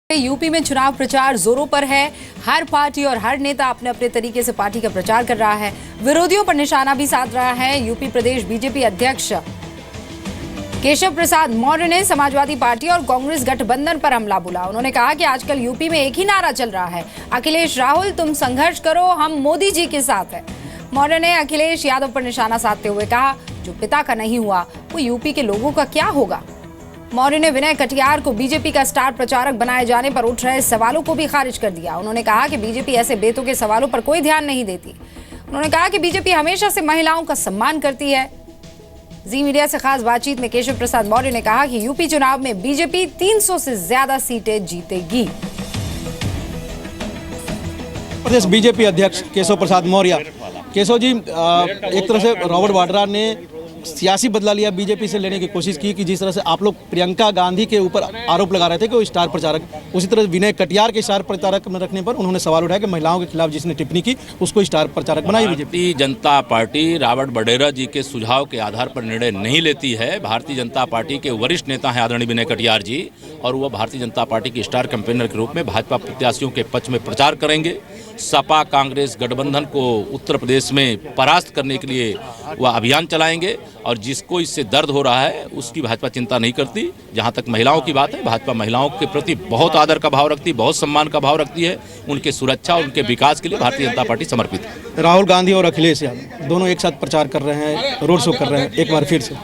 UP में चुनाव प्रचार जोरों पर है। हर पार्टी और हर नेता अपने अपने तरीके से पार्टी का प्रचार कर रहा है, विरोधियों पर निशाना भी साध रहा है। यूपी प्रदेश बीजेपी अध्यक्ष केशव प्रसाद मौर्य ने समाजवादी पार्टी और कांग्रेस गठबंधन पर हमला बोला। उन्होंने कहा कि आजकल यूपी में एक ही नारा चल रहा है, अखिलेश राहुल तुम संघर्ष करो, हम मोदी जी के साथ हैं। मौर्य ने अखिलेश यादव पर निशाना साधते हुए कहा, जो पिता का नहीं हुआ वो यूपी के लोगों का क्या होगा। मौर्य ने विनय कटियार को बीजेपी का स्टार प्रचारक बनाए जाने पर उठ रहे सवालों को भी खारिज कर दिया। उन्होंने कहा कि बीजेपी ऐसे बेतुके सवालों पर कोई ध्यान नहीं देती। उन्होंने कहा कि बीजेपी हमेशा से महिलाओं का सम्मान करती है। जी मीडिया से खास बातचीत में केशव प्रसाद मौर्य ने कहा कि यूपी चुनाव में बीजेपी 300 से ज्यादा सीटें जीतेगी। प्रदेश बीजेपी अध्यक्ष केशव प्रसाद मौर्य। केशव जी, एक तरह से रॉबर्ट वाड्रा ने सियासी बदला लिया, बीजेपी से लेने की कोशिश की कि जिस तरह से आप लोग प्रियंका गांधी के ऊपर आरोप लगा रहे थे कि वो स्टार प्रचारक, उसी तरह विनय कटियार के स्टार प्रचारक में रखने पर उन्होंने सवाल उठाया कि महिलाओं के खिलाफ जिसने टिप्पणी की उसको स्टार प्रचारक बनाई BJP. Bharatiya Janata party Robert Vadra जी के सुझाव के आधार पर निर्णय नहीं लेती है। भारतीय जनता पार्टी के वरिष्ठ नेता हैं आदरणीय विनय कटियार जी, और वह भारतीय जनता पार्टी के स्टार कैंपेनर के रूप में भाजपा प्रत्याशियों के पक्ष में प्रचार करेंगे। सपा कांग्रेस गठबंधन को उत्तर प्रदेश में परास्त करने के लिए वह अभियान चलाएंगे, और जिसको इससे दर्द हो रहा है उसकी भाजपा चिंता नहीं करती। जहां तक महिलाओं की बात है, भाजपा महिलाओं के प्रति बहुत आदर का भाव रखती है, बहुत सम्मान का भाव रखती है। उनके सुरक्षा और उनके विकास के लिए भारतीय जनता पार्टी समर्पित है। राहुल गांधी और अखिलेश यादव दोनों एक साथ प्रचार कर रहे हैं, रोड शो कर रहे हैं एक बार फिर से।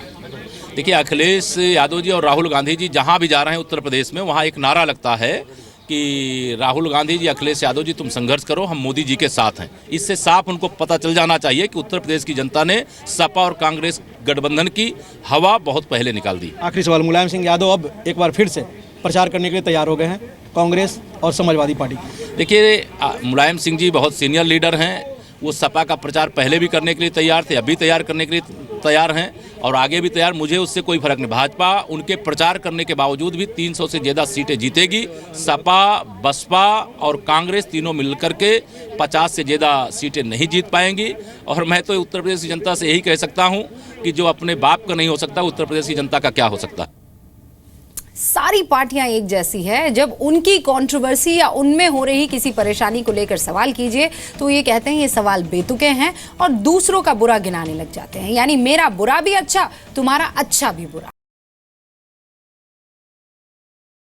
देखिए, अखिलेश यादव जी और राहुल गांधी जी जहां भी जा रहे हैं उत्तर प्रदेश में, वहां एक नारा लगता है कि राहुल गांधी जी, अखिलेश यादव जी तुम संघर्ष करो, हम मोदी जी के साथ हैं। इससे साफ उनको पता चल जाना चाहिए कि उत्तर प्रदेश की जनता ने सपा और कांग्रेस गठबंधन की हवा बहुत पहले निकाल दी। आखिरी सवाल, मुलायम सिंह यादव अब एक बार फिर से प्रचार करने के लिए तैयार हो गए हैं कांग्रेस और समाजवादी पार्टी। देखिए, मुलायम सिंह जी बहुत सीनियर लीडर हैं। वो सपा का प्रचार पहले भी करने के लिए तैयार थे, अभी तैयार करने के लिए तैयार हैं और आगे भी तैयार। मुझे उससे कोई फर्क नहीं। भाजपा उनके प्रचार करने के बावजूद भी 300 से ज़्यादा सीटें जीतेगी। सपा, बसपा और कांग्रेस तीनों मिलकर के 50 से ज़्यादा सीटें नहीं जीत पाएंगी। और मैं तो उत्तर प्रदेश की जनता से यही कह सकता हूं कि जो अपने बाप का नहीं हो सकता, उत्तर प्रदेश की जनता का क्या हो सकता है। सारी पार्टियां एक जैसी है। जब उनकी कंट्रोवर्सी या उनमें हो रही किसी परेशानी को लेकर सवाल कीजिए तो ये कहते हैं ये सवाल बेतुके हैं और दूसरों का बुरा गिनाने लग जाते हैं। यानी मेरा बुरा भी अच्छा, तुम्हारा अच्छा भी बुरा।